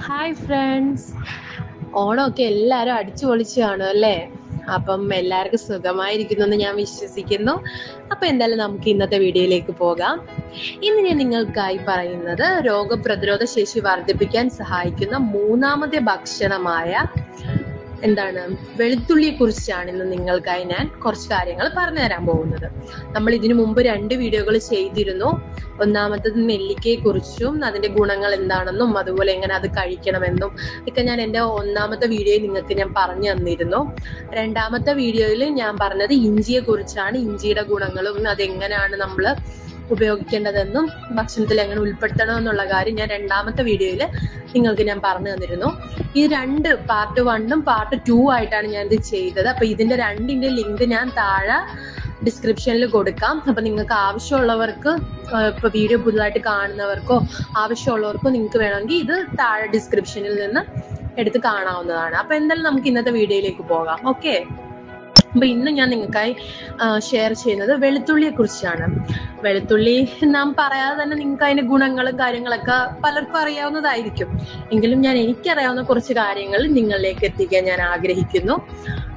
Hi friends, ഓണമൊക്കെ എല്ലാവരും അടിച്ചു പൊളിച്ചു കാണും അല്ലേ? അപ്പം എല്ലാവർക്കും സുഖമായിരിക്കുന്നു എന്ന് ഞാൻ വിശ്വസിക്കുന്നു. അപ്പം എന്തായാലും നമുക്ക് ഇന്നത്തെ വീഡിയോയിലേക്ക് പോകാം. ഇന്ന് ഞാൻ നിങ്ങൾക്കായി പറയുന്നത് രോഗപ്രതിരോധ ശേഷി വർദ്ധിപ്പിക്കാൻ സഹായിക്കുന്ന മൂന്നാമത്തെ ഭക്ഷണമായ വെളുത്തുള്ളിയെ കുറിച്ചാണ് ഇന്ന് നിങ്ങൾക്കായി ഞാൻ കുറച്ച് കാര്യങ്ങൾ പറഞ്ഞു തരാൻ പോകുന്നത്. നമ്മൾ ഇതിനു മുമ്പ് 2 വീഡിയോകൾ ചെയ്തിരുന്നു. ഒന്നാമത്തത് നെല്ലിക്കയെ കുറിച്ചും അതിന്റെ ഗുണങ്ങൾ എന്താണെന്നും അതുപോലെ എങ്ങനെ അത് കഴിക്കണമെന്നും ഒക്കെ ഞാൻ എൻ്റെ ഒന്നാമത്തെ വീഡിയോയിൽ നിങ്ങൾക്ക് ഞാൻ പറഞ്ഞു തന്നിരുന്നു. രണ്ടാമത്തെ വീഡിയോയിൽ ഞാൻ പറഞ്ഞത് ഇഞ്ചിയെ കുറിച്ചാണ്. ഇഞ്ചിയുടെ ഗുണങ്ങളും അതെങ്ങനെയാണ് നമ്മൾ ഉപയോഗിക്കേണ്ടതെന്നും ഭക്ഷണത്തിൽ എങ്ങനെ ഉൾപ്പെടുത്തണം എന്നുള്ള കാര്യം ഞാൻ രണ്ടാമത്തെ വീഡിയോയിൽ നിങ്ങൾക്ക് ഞാൻ പറഞ്ഞു തന്നിരുന്നു. ഈ 2 പാർട്ട് 1ഉം പാർട്ട് 2 ആയിട്ടാണ് ഞാൻ ഇത് ചെയ്തത്. അപ്പൊ ഇതിന്റെ 2ന്റെ ലിങ്ക് ഞാൻ താഴെ ഡിസ്ക്രിപ്ഷനിൽ കൊടുക്കാം. അപ്പൊ നിങ്ങൾക്ക് ആവശ്യമുള്ളവർക്ക്, ഇപ്പൊ വീഡിയോ പുതുതായിട്ട് കാണുന്നവർക്കോ ആവശ്യമുള്ളവർക്കോ നിങ്ങൾക്ക് വേണമെങ്കിൽ ഇത് താഴെ ഡിസ്ക്രിപ്ഷനിൽ നിന്ന് എടുത്ത് കാണാവുന്നതാണ്. അപ്പൊ എന്തായാലും നമുക്ക് ഇന്നത്തെ വീഡിയോയിലേക്ക് പോകാം. ഓക്കെ, അപ്പൊ ഇന്ന് ഞാൻ നിങ്ങൾക്കായി ഷെയർ ചെയ്യുന്നത് വെളുത്തുള്ളിയെ കുറിച്ചാണ്. വെളുത്തുള്ളി നാം പറയാതെ തന്നെ നിങ്ങൾക്ക് അതിന്റെ ഗുണങ്ങളും കാര്യങ്ങളൊക്കെ പലർക്കും അറിയാവുന്നതായിരിക്കും. എങ്കിലും ഞാൻ എനിക്കറിയാവുന്ന കുറച്ച് കാര്യങ്ങൾ നിങ്ങളിലേക്ക് എത്തിക്കാൻ ഞാൻ ആഗ്രഹിക്കുന്നു.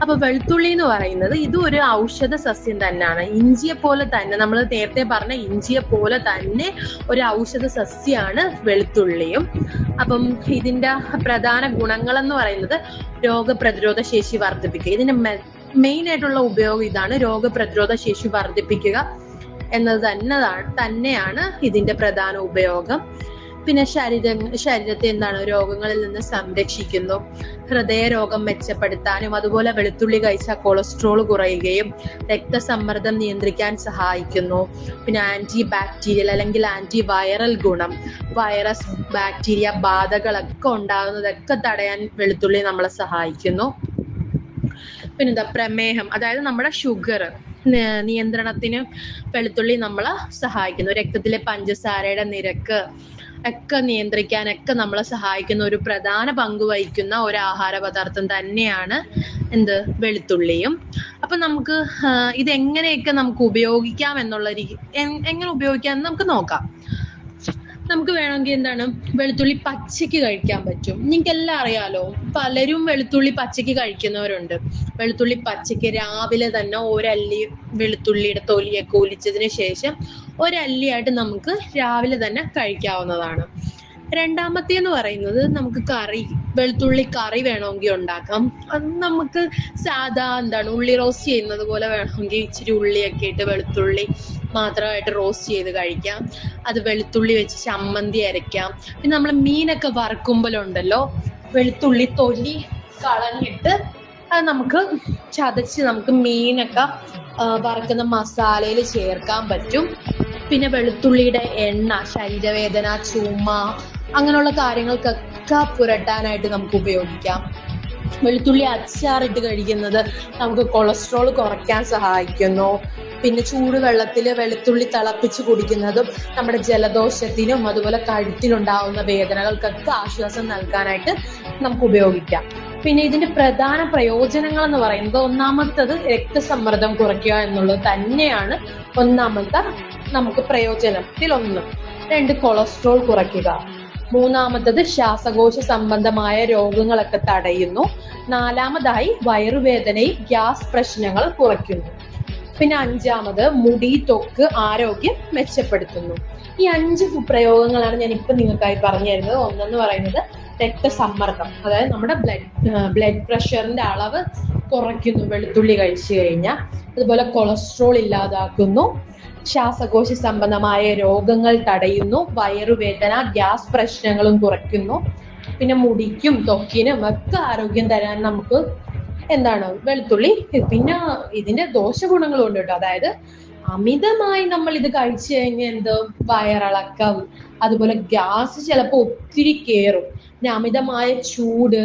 അപ്പൊ വെളുത്തുള്ളി എന്ന് പറയുന്നത് ഇത് ഒരു ഔഷധ സസ്യം തന്നെയാണ്. ഇഞ്ചിയെ പോലെ തന്നെ, നമ്മൾ നേരത്തെ പറഞ്ഞ ഇഞ്ചിയെ പോലെ തന്നെ ഒരു ഔഷധ സസ്യമാണ് വെളുത്തുള്ളിയും. അപ്പം ഇതിന്റെ പ്രധാന ഗുണങ്ങൾ എന്ന് പറയുന്നത് രോഗപ്രതിരോധ ശേഷി വർദ്ധിപ്പിക്കുക. ഇതിന്റെ മെയിൻ ആയിട്ടുള്ള ഉപയോഗം ഇതാണ്, രോഗപ്രതിരോധ ശേഷി വർദ്ധിപ്പിക്കുക എന്നത് തന്നെയാണ് ഇതിന്റെ പ്രധാന ഉപയോഗം. പിന്നെ ശരീരത്തെ രോഗങ്ങളിൽ നിന്ന് സംരക്ഷിക്കുന്നു. ഹൃദയരോഗം മെച്ചപ്പെടുത്താനും അതുപോലെ വെളുത്തുള്ളി കഴിച്ചാൽ കൊളസ്ട്രോൾ കുറയുകയും രക്തസമ്മർദ്ദം നിയന്ത്രിക്കാൻ സഹായിക്കുന്നു. പിന്നെ ആന്റി ബാക്ടീരിയൽ അല്ലെങ്കിൽ ആന്റി വൈറൽ ഗുണം, വൈറസ്, ബാക്ടീരിയ ബാധകളൊക്കെ ഉണ്ടാകുന്നതൊക്കെ തടയാൻ വെളുത്തുള്ളി നമ്മളെ സഹായിക്കുന്നു. പിന്നെന്താ, പ്രമേഹം, അതായത് നമ്മുടെ ഷുഗർ നിയന്ത്രണത്തിന് വെളുത്തുള്ളി നമ്മളെ സഹായിക്കുന്നു. രക്തത്തിലെ പഞ്ചസാരയുടെ നിരക്ക് ഒക്കെ നിയന്ത്രിക്കാനൊക്കെ നമ്മളെ സഹായിക്കുന്ന ഒരു പ്രധാന പങ്ക് വഹിക്കുന്ന ഒരു ആഹാര പദാർത്ഥം തന്നെയാണ് വെളുത്തുള്ളിയും. അപ്പൊ നമുക്ക് ഇതെങ്ങനെയൊക്കെ നമുക്ക് ഉപയോഗിക്കാം എങ്ങനെ ഉപയോഗിക്കാം നമുക്ക് നോക്കാം. നമുക്ക് വേണമെങ്കിൽ വെളുത്തുള്ളി പച്ചയ്ക്ക് കഴിക്കാൻ പറ്റും. നിങ്ങൾക്ക് എല്ലാം അറിയാലോ, പലരും വെളുത്തുള്ളി പച്ചയ്ക്ക് കഴിക്കുന്നവരുണ്ട്. വെളുത്തുള്ളി പച്ചയ്ക്ക് രാവിലെ തന്നെ ഒരല്ലി വെളുത്തുള്ളിയുടെ തൊലിയൊക്കെ ഒലിച്ചതിന് ശേഷം ഒരല്ലിയായിട്ട് നമുക്ക് രാവിലെ തന്നെ കഴിക്കാവുന്നതാണ്. രണ്ടാമത്തേന്ന് പറയുന്നത് നമുക്ക് വെളുത്തുള്ളി കറി വേണമെങ്കിൽ ഉണ്ടാക്കാം. അത് നമുക്ക് സാധാ ഉള്ളി റോസ്റ്റ് ചെയ്യുന്നത് പോലെ വേണമെങ്കിൽ ഇച്ചിരി ഉള്ളിയൊക്കെ ഇട്ട് വെളുത്തുള്ളി മാത്രമായിട്ട് റോസ്റ്റ് ചെയ്ത് കഴിക്കാം. അത് വെളുത്തുള്ളി വെച്ച് ചമ്മന്തി അരയ്ക്കാം. പിന്നെ നമ്മൾ മീനൊക്കെ വറുക്കുമ്പോഴുണ്ടല്ലോ, വെളുത്തുള്ളി തൊലി കളഞ്ഞിട്ട് അത് നമുക്ക് ചതച്ച് നമുക്ക് മീനൊക്കെ വറുക്കുന്ന മസാലയിൽ ചേർക്കാൻ പറ്റും. പിന്നെ വെളുത്തുള്ളിയുടെ എണ്ണ ശരീരവേദന, ചുമ അങ്ങനെയുള്ള കാര്യങ്ങൾക്കൊക്കെ പുരട്ടാനായിട്ട് നമുക്ക് ഉപയോഗിക്കാം. വെളുത്തുള്ളി അച്ചാറിട്ട് കഴിക്കുന്നത് നമുക്ക് കൊളസ്ട്രോൾ കുറയ്ക്കാൻ സഹായിക്കുന്നു. പിന്നെ ചൂടുവെള്ളത്തിൽ വെളുത്തുള്ളി തിളപ്പിച്ച് കുടിക്കുന്നതും നമ്മുടെ ജലദോഷത്തിനും അതുപോലെ കഴുത്തിലുണ്ടാവുന്ന വേദനകൾക്കൊക്കെ ആശ്വാസം നൽകാനായിട്ട് നമുക്ക് ഉപയോഗിക്കാം. പിന്നെ ഇതിന്റെ പ്രധാന പ്രയോജനങ്ങൾ എന്ന് പറയുന്നത്, ഒന്നാമത്തത് രക്തസമ്മർദ്ദം കുറയ്ക്കുക എന്നുള്ളത് തന്നെയാണ് ഒന്നാമത്തെ നമുക്ക് പ്രയോജനത്തിൽ ഒന്ന്. 2, കൊളസ്ട്രോൾ കുറയ്ക്കുക. മൂന്നാമത്തത് ശ്വാസകോശ സംബന്ധമായ രോഗങ്ങളൊക്കെ തടയുന്നു. 4ാമതായി വയറുവേദനയും ഗ്യാസ് പ്രശ്നങ്ങൾ കുറയ്ക്കുന്നു. പിന്നെ 5ാമത് മുടി, ത്വക്ക് ആരോഗ്യം മെച്ചപ്പെടുത്തുന്നു. ഈ 5 പ്രയോഗങ്ങളാണ് ഞാൻ ഇപ്പൊ നിങ്ങൾക്കായി പറഞ്ഞു തരുന്നത്. ഒന്നെന്ന് പറയുന്നത് രക്തസമ്മർദ്ദം, അതായത് നമ്മുടെ ബ്ലഡ് പ്രഷറിന്റെ അളവ് കുറയ്ക്കുന്നു വെളുത്തുള്ളി കഴിച്ചു കഴിഞ്ഞാൽ. അതുപോലെ കൊളസ്ട്രോൾ ഇല്ലാതാക്കുന്നു. ശ്വാസകോശ സംബന്ധമായ രോഗങ്ങൾ തടയുന്നു. വയറുവേദന, ഗ്യാസ് പ്രശ്നങ്ങളും കുറയ്ക്കുന്നു. പിന്നെ മുടിക്കും ത്വക്കിനും ഒക്കെ ആരോഗ്യം തരാൻ നമുക്ക് വെളുത്തുള്ളി. പിന്നെ ഇതിന്റെ ദോഷഗുണങ്ങളും ഉണ്ട് കേട്ടോ. അതായത് അമിതമായി നമ്മൾ ഇത് കഴിച്ചു കഴിഞ്ഞാൽ വയറിളക്കം, അതുപോലെ ഗ്യാസ് ചിലപ്പോൾ ഒത്തിരി കയറും. പിന്നെ അമിതമായ ചൂട്,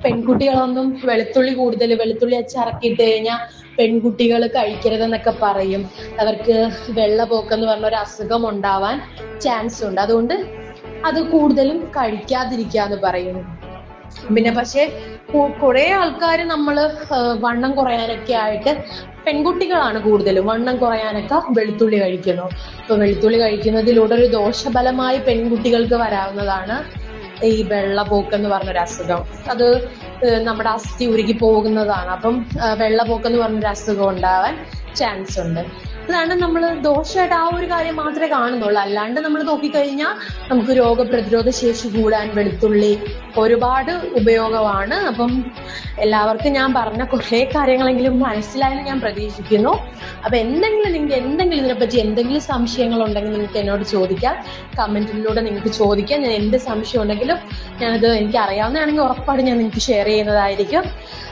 പെൺകുട്ടികളൊന്നും വെളുത്തുള്ളി അച്ചാറക്കിട്ട് കഴിഞ്ഞാൽ പെൺകുട്ടികൾ കഴിക്കരുതെന്നൊക്കെ പറയും. അവർക്ക് വെള്ളപ്പൊക്കം എന്ന് പറഞ്ഞ ഒരു അസുഖം ഉണ്ടാവാൻ ചാൻസ് ഉണ്ട്. അതുകൊണ്ട് അത് കൂടുതലും കഴിക്കാതിരിക്കാന്ന് പറയുന്നു. പിന്നെ പക്ഷെ കുറെ ആൾക്കാർ വണ്ണം കുറയാനൊക്കെ ആയിട്ട്, പെൺകുട്ടികളാണ് കൂടുതലും വണ്ണം കുറയാനൊക്കെ വെളുത്തുള്ളി കഴിക്കുന്നു. അപ്പൊ വെളുത്തുള്ളി കഴിക്കുന്നതിലൂടെ ഒരു ദോഷഫലമായി പെൺകുട്ടികൾക്ക് വരാവുന്നതാണ്. ഈ വെള്ളപോക്ക് എന്ന് പറഞ്ഞൊരു അസുഖം. അത് നമ്മുടെ അസ്ഥി ഉരുകി പോകുന്നതാണ്. അപ്പം വെള്ളപോക്ക് എന്ന് പറഞ്ഞൊരു അസുഖം ഉണ്ടാവാൻ ചാൻസ് ഉണ്ട്. അതാണ് നമ്മൾ ദോഷമായിട്ട് ആ ഒരു കാര്യം മാത്രമേ കാണുന്നുള്ളൂ. അല്ലാണ്ട് നമ്മൾ നോക്കിക്കഴിഞ്ഞാൽ നമുക്ക് രോഗപ്രതിരോധ ശേഷി കൂടാൻ വെളുത്തുള്ളി ഒരുപാട് ഉപയോഗമാണ്. അപ്പം എല്ലാവർക്കും ഞാൻ പറഞ്ഞ കുറേ കാര്യങ്ങളെങ്കിലും മനസ്സിലായെന്ന് ഞാൻ പ്രതീക്ഷിക്കുന്നു. അപ്പൊ നിങ്ങൾക്ക് ഇതിനെപ്പറ്റി എന്തെങ്കിലും സംശയങ്ങൾ ഉണ്ടെങ്കിൽ നിങ്ങൾക്ക് എന്നോട് ചോദിക്കാം. കമന്റിലൂടെ നിങ്ങൾക്ക് ചോദിക്കാം. ഞാൻ എന്ത് സംശയം ഉണ്ടെങ്കിലും എനിക്ക് അറിയാവുന്നതാണെങ്കിൽ ഉറപ്പായിട്ട് ഞാൻ നിങ്ങൾക്ക് ഷെയർ ചെയ്യുന്നതായിരിക്കും.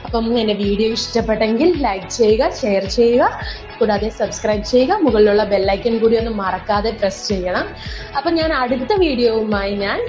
അപ്പം എൻ്റെ വീഡിയോ ഇഷ്ടപ്പെട്ടെങ്കിൽ ലൈക്ക് ചെയ്യുക, ഷെയർ ചെയ്യുക, കൂടാതെ സബ്സ്ക്രൈബ് ചെയ്യുക. മുകളിലുള്ള ബെല്ലൈക്കൻ കൂടി ഒന്ന് മറക്കാതെ പ്രസ് ചെയ്യണം. അപ്പം ഞാൻ അടുത്ത വീഡിയോവുമായി ഞാൻ